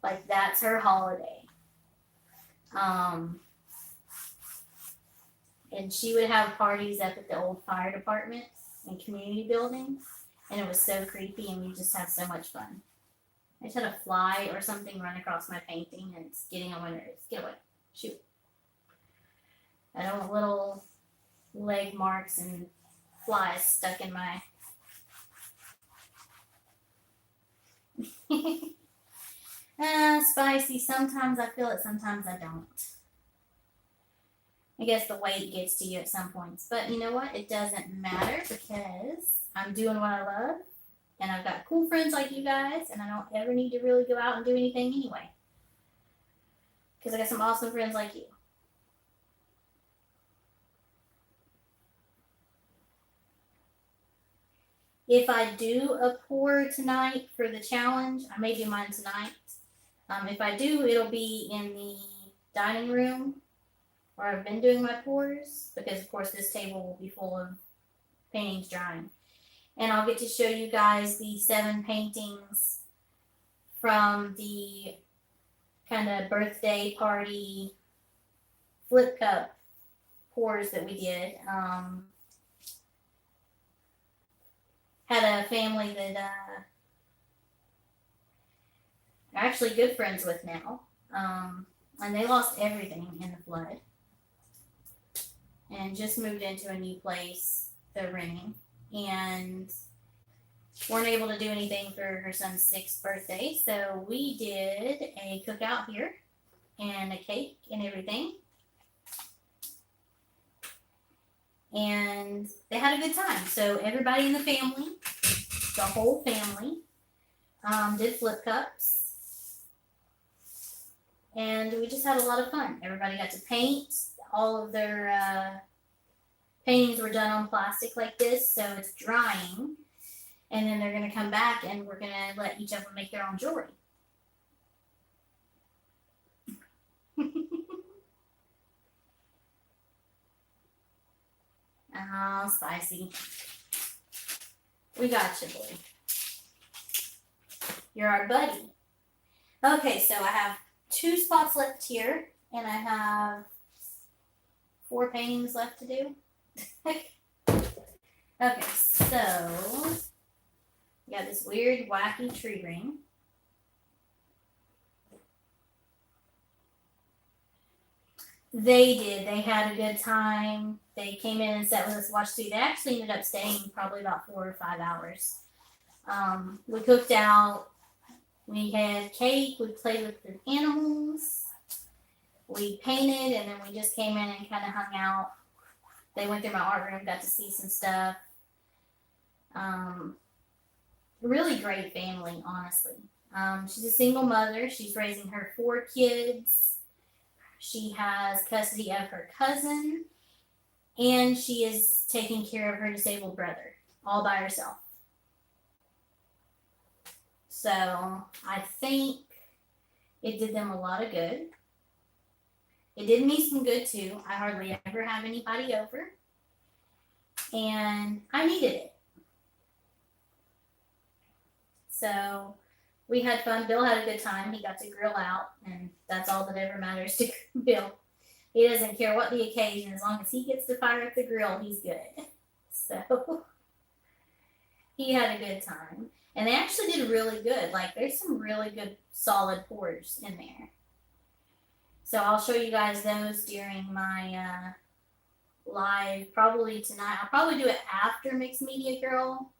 That's her holiday. And she would have parties up at the old fire department and community building, and it was so creepy, and we just had so much fun. I just had a fly or something run across my painting, and it's getting on my nerves. Get away. Shoot. I don't want little leg marks and flies stuck in my Spicy. Sometimes I feel it, sometimes I don't. I guess the weight gets to you at some points. But you know what? It doesn't matter because I'm doing what I love. And I've got cool friends like you guys. And I don't ever need to really go out and do anything anyway. Because I got some awesome friends like you. If I do a pour tonight for the challenge, I may do mine tonight. If I do, it'll be in the dining room where I've been doing my pours, because of course this table will be full of paintings drying. And I'll get to show you guys the 7 paintings from the kind of birthday party flip cup pours that we did. Had a family that are actually good friends with now. And they lost everything in the flood. And just moved into a new place they're renting. And weren't able to do anything for her son's 6th birthday. So we did a cookout here and a cake and everything. And they had a good time. So everybody in the family, the whole family, did flip cups. And we just had a lot of fun. Everybody got to paint. All of their paintings were done on plastic like this, so it's drying. And then they're going to come back and we're going to let each of them make their own jewelry. Oh, spicy. We got you, boy. You're our buddy. Okay, so I have 2 spots left here, and I have 4 paintings left to do. Okay, so we got this weird, wacky tree ring. They did. They had a good time. They came in and sat with us, watched TV. They actually ended up staying probably about 4 or 5 hours. We cooked out. We had cake. We played with the animals. We painted, and then we just came in and kind of hung out. They went through my art room, got to see some stuff. Really great family, honestly. She's a single mother. She's raising her 4 kids. She has custody of her cousin, and she is taking care of her disabled brother, all by herself. So I think it did them a lot of good. It did me some good too. I hardly ever have anybody over, and I needed it. So we had fun. Bill had a good time. He got to grill out, and that's all that ever matters to Bill. He doesn't care what the occasion. As long as he gets to fire up the grill, he's good. So he had a good time. And they actually did really good. Like, there's some really good, solid pours in there. So I'll show you guys those during my live, probably tonight. I'll probably do it after Mixed Media Girl.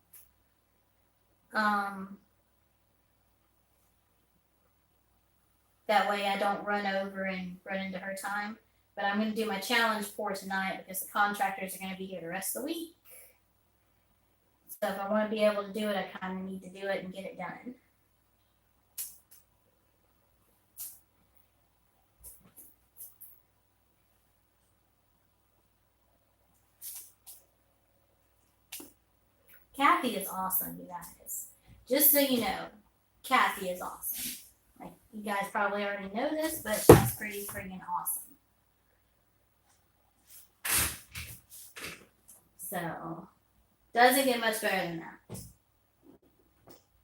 That way I don't run over and run into her time. But I'm going to do my challenge pour tonight because the contractors are going to be here the rest of the week. So if I want to be able to do it, I kind of need to do it and get it done. Kathy is awesome, you guys. Just so you know, Kathy is awesome. Like, you guys probably already know this, but she's pretty freaking awesome. So, doesn't get much better than that.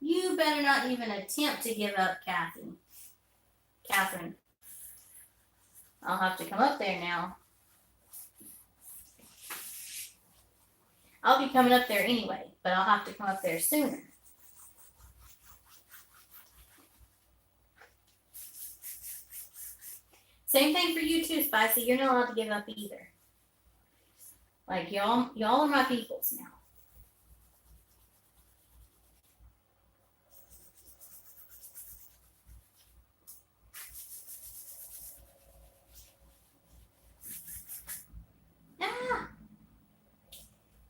You better not even attempt to give up, Kathy. Catherine. I'll have to come up there now. I'll be coming up there anyway, but I'll have to come up there sooner. Same thing for you too, Spicy. You're not allowed to give up either. Like, y'all are my peoples now.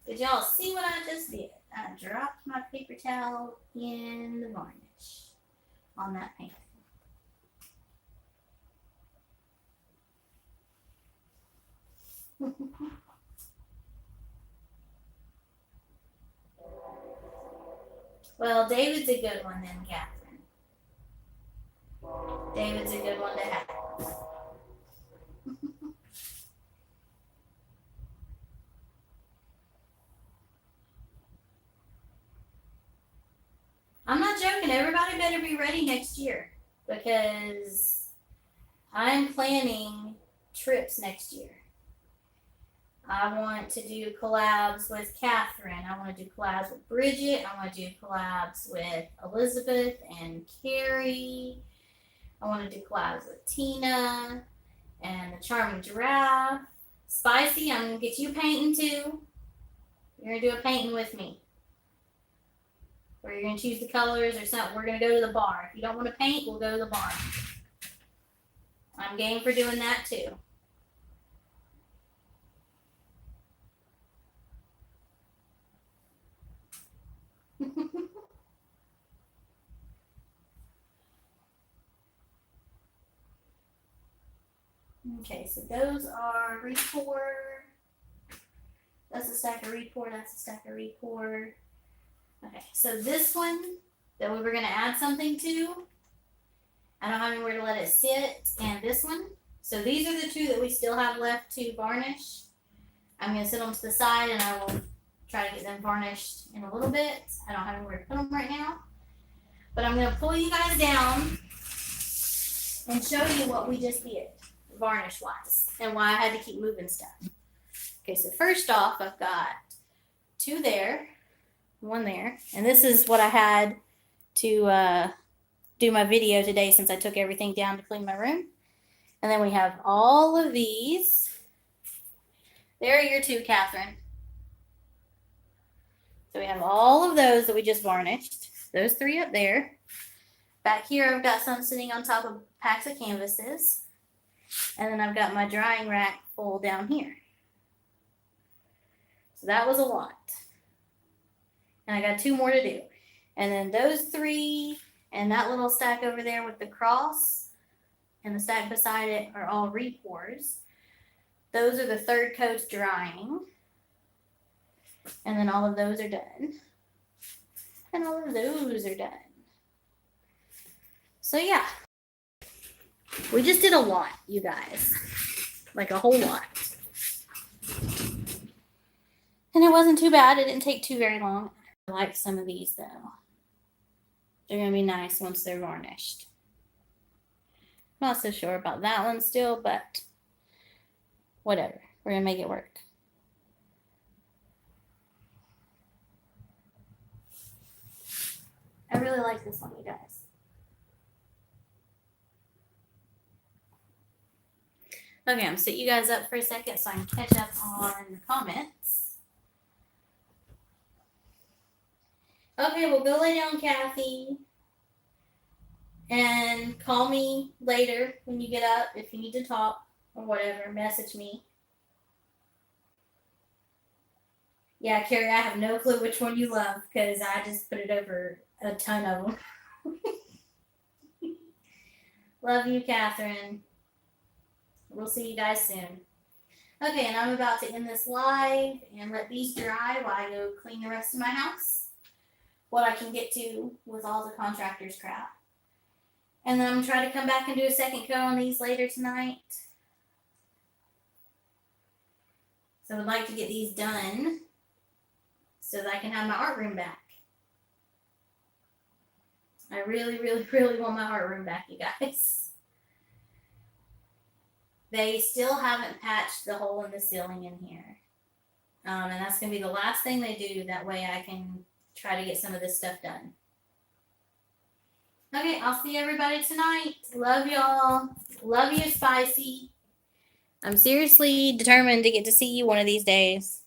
Did y'all see what I just did? I dropped my paper towel in the varnish on that paint. Well, David's a good one then, Catherine. David's a good one to have. I'm not joking. Everybody better be ready next year because I'm planning trips next year. I want to do collabs with Catherine. I want to do collabs with Bridget. I want to do collabs with Elizabeth and Carrie. I want to do collabs with Tina and the Charming Giraffe. Spicy, I'm going to get you painting too. You're going to do a painting with me. Or you're going to choose the colors or something. We're going to go to the bar. If you don't want to paint, we'll go to the bar. I'm game for doing that too. Okay, so those are repour. That's a stack of repour. That's a stack of repour. Okay, so this one that we were going to add something to, I don't have anywhere to let it sit, and this one. So these are the two that we still have left to varnish. I'm going to set them to the side, and I will try to get them varnished in a little bit. I don't have anywhere to put them right now. But I'm going to pull you guys down and show you what we just did, varnish-wise, and why I had to keep moving stuff. Okay, so first off, I've got two there, one there, and this is what I had to do my video today since I took everything down to clean my room. And then we have all of these. There are your two, Catherine. So we have all of those that we just varnished. Those three up there. Back here, I've got some sitting on top of packs of canvases. And then I've got my drying rack full down here. So that was a lot. And I got two more to do. And then those three and that little stack over there with the cross and the stack beside it are all repours. Those are the third coats drying. And then all of those are done. And all of those are done. So yeah. We just did a lot, you guys. Like a whole lot. And it wasn't too bad. It didn't take too very long. I like some of these though. They're going to be nice once they're varnished. I'm not so sure about that one still, but whatever. We're going to make it work. I really like this one, you guys. Okay, I'm going to sit you guys up for a second so I can catch up on the comments. Okay, well, go lay down, Kathy. And call me later when you get up if you need to talk or whatever. Message me. Yeah, Carrie, I have no clue which one you love because I just put it over a ton of them. Love you, Catherine. We'll see you guys soon. Okay, and I'm about to end this live and let these dry while I go clean the rest of my house. What I can get to with all the contractor's crap. And then I'm going to try to come back and do a second coat on these later tonight. So I'd like to get these done so that I can have my art room back. I really, really, really want my art room back, you guys. They still haven't patched the hole in the ceiling in here. And that's going to be the last thing they do. That way I can try to get some of this stuff done. Okay, I'll see everybody tonight. Love y'all. Love you, Spicy. I'm seriously determined to get to see you one of these days.